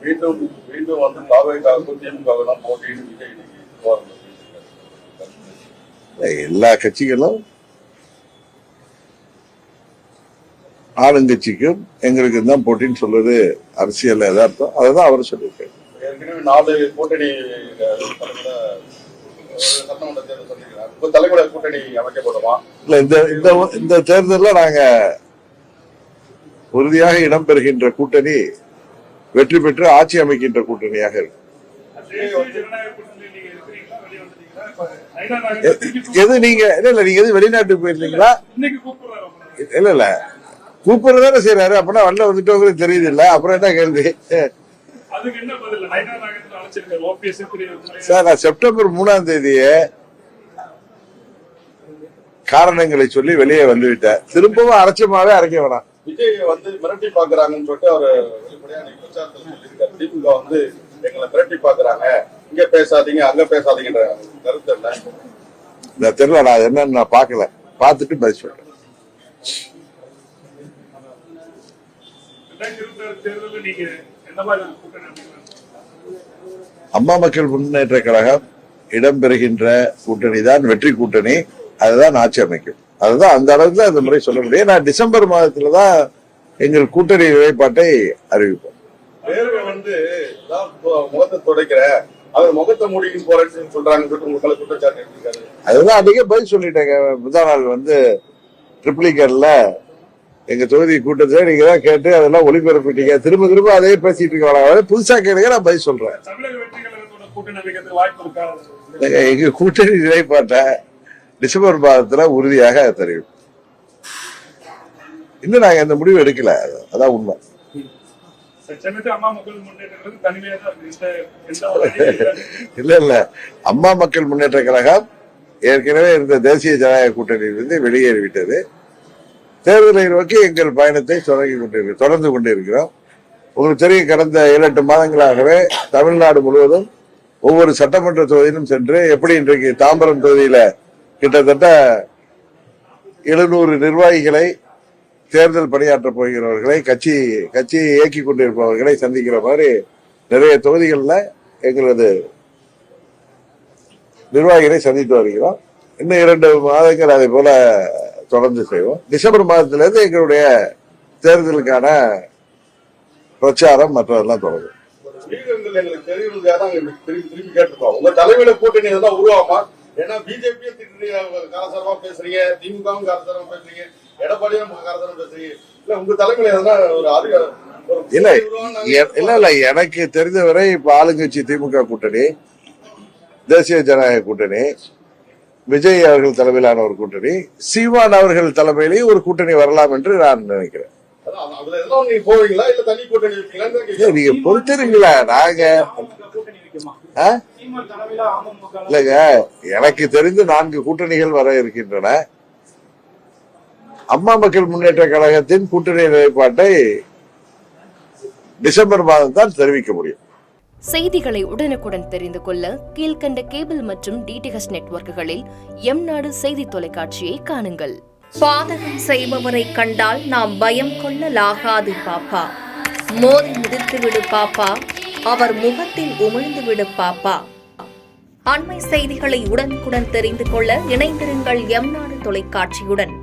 மீண்டும் மீண்டும் வந்து தாவேக்காவுக்கும் திமுக தான் போட்டின்னு எல்லா கட்சிகளும் ஆளுங்கட்சிக்கும் எங்களுக்கு தான் போட்டின்னு சொல்றது அரசியல் எதார்த்தம். அதுதான் அவர் சொல்லியிருக்காரு. ஏற்கனவே 4 கூட்டணி சட்டமன்ற தேர்தல் சொல்லியிருக்கிறார். தலைமுறை கூட்டணி அமைக்கப்படுமா? இல்ல, இந்த தேர்தலில் நாங்க உறுதியாக இடம்பெறுகின்ற கூட்டணி வெற்றி பெற்று ஆட்சி அமைக்கின்ற கூட்டணியாக இருக்கு. எது நீங்க நீங்க எது வெளிநாட்டுக்கு போயிருந்தீங்களா? இல்ல கூப்பிடுறதானே செய்யறாரு. அப்படின்னா வல்ல வந்துட்டு தெரியுது இல்ல, அப்புறம் என்ன கேள்வி? சார், நான் செப்டம்பர் 3ஆம் தேதியே காரணங்களை சொல்லி வெளியே வந்துவிட்டேன். திரும்பவும் அரைச்சமாவே அரைக்க வேணாம். விஜய் வந்து மிரட்டி பாக்குறாங்கன்னு சொல்லிட்டு அவரு வெளிப்படையா பிரச்சாரத்தில் சொல்லியிருக்காரு. திமுக வந்து எங்களை மிரட்டி பாக்குறாங்க, இங்க பேசாதீங்க அங்க பேசாதீங்கன்ற கருத்து என்ன? இந்த தெரியல, நான் என்னன்னு நான் பாக்கல, பாத்துட்டு பதில் சொல்றேன். அம்மா மக்கள் முன்னேற்ற கழகம் இடம்பெறுகின்ற கூட்டணி தான் வெற்றி கூட்டணி. அதுதான் ஆட்சி அமைக்கும். அதுதான் அந்த அளவுக்கு அந்த முறை சொல்ல முடியும். நான் டிசம்பர் மாதத்துலதான் எங்கள் கூட்டணி நிலைப்பாட்டை அறிவிப்போம். வந்து முகத்தை துடைக்கிற அவர் முகத்தை மூடிக்கிட்டு போறேன்னு சொல்றாங்க. அதுதான் அதிக பதில் சொல்லிட்டேங்க. முதல் நாள் வந்து ட்ரிப்ளிகேன்ல எங்க தொகுதி கூட்டத்தை நீங்க தான் கேட்டு அதெல்லாம் ஒளிபரப்பிட்டீங்க. திரும்ப திரும்ப அதே பேசிட்டு இருக்க, புதுசா கேளுங்க, நான் பதில் சொல்றேன். எங்க கூட்டணி நிலைப்பாட்டை டிசம்பர் மாதத்துல உறுதியாக தெரியும். இன்னும் நாங்க இந்த முடிவு எடுக்கல, அதான் உண்மை. இல்ல அம்மா மக்கள் முன்னேற்ற கழகம் ஏற்கனவே இருந்த தேசிய ஜனநாயக கூட்டணியிலிருந்து வெளியேறிவிட்டது. தேர்தலை நோக்கி எங்கள் பயணத்தை தொடர்ந்து கொண்டிருக்கிறோம். உங்களுக்கு தெரியும், கடந்த 7-8 மாதங்களாகவே தமிழ்நாடு முழுவதும் ஒவ்வொரு சட்டமன்ற தொகுதியிலும் சென்று, எப்படி இன்றைக்கு தாம்பரம் தொகுதியில கிட்டத்தட்ட 700 நிர்வாகிகளை, தேர்தல் பணியாற்ற போகிறவர்களை, கட்சியை இயக்கி கொண்டிருப்பவர்களை சந்திக்கிற மாதிரி நிறைய தொகுதிகளில் எங்களது நிர்வாகிகளை சந்தித்து வருகிறோம். இன்னும் 2 மாதங்கள் அதை போல தொடர்ந்து செய்வோம். டிசம்பர் மாதத்திலிருந்து எங்களுடைய தேர்தலுக்கான பிரச்சாரம் மற்றதெல்லாம் தொடரும். உங்க தலைமையில கூட்டணி உருவாமா? ஏன்னா பிஜேபி காரசாரமா பேசுறீங்க, திமுகவும் காரசாரமா பேசுறீங்க, எடப்பாடியும் காரசாரமா பேசுறீங்க. இல்ல உங்க தலைமையில இல்ல எனக்கு தெரிந்தவரை இப்ப ஆளுங்கட்சி திமுக கூட்டணி, தேசிய ஜனநாயக கூட்டணி, விஜய் அவர்கள் தலைமையிலான ஒரு கூட்டணி, சீமான் அவர்கள் தலைமையிலேயே ஒரு கூட்டணி வரலாம் என்று நான் நினைக்கிறேன். நீங்க பொறுத்திருங்களா? நாங்க இல்லங்க, எனக்கு தெரிந்து 4 கூட்டணிகள் வர இருக்கின்றன. அம்மா மக்கள் முன்னேற்ற கழகத்தின் கூட்டணி நிலைப்பாட்டை டிசம்பர் மாதம் தான் தெரிவிக்க முடியும். செய்திகளை உடனுக்குடன் தெரிந்து கொள்ள கீழ்கண்ட கேபிள் மற்றும் டிடிஹெச் நெட்வொர்க்குகளில் எம்நாடு செய்தி தொலைக்காட்சியை காணுங்கள். பாதகம் செய்பவரை கண்டால் நாம் பயம் கொள்ளலாகாது பாப்பா. மோதி மிதித்துவிடு பாப்பா, அவர் முகத்தில் உமிழ்ந்துவிடு பாப்பா. அண்மை செய்திகளை உடனுக்குடன் தெரிந்து கொள்ள இணைந்திருங்கள் எம்நாடு தொலைக்காட்சியுடன்.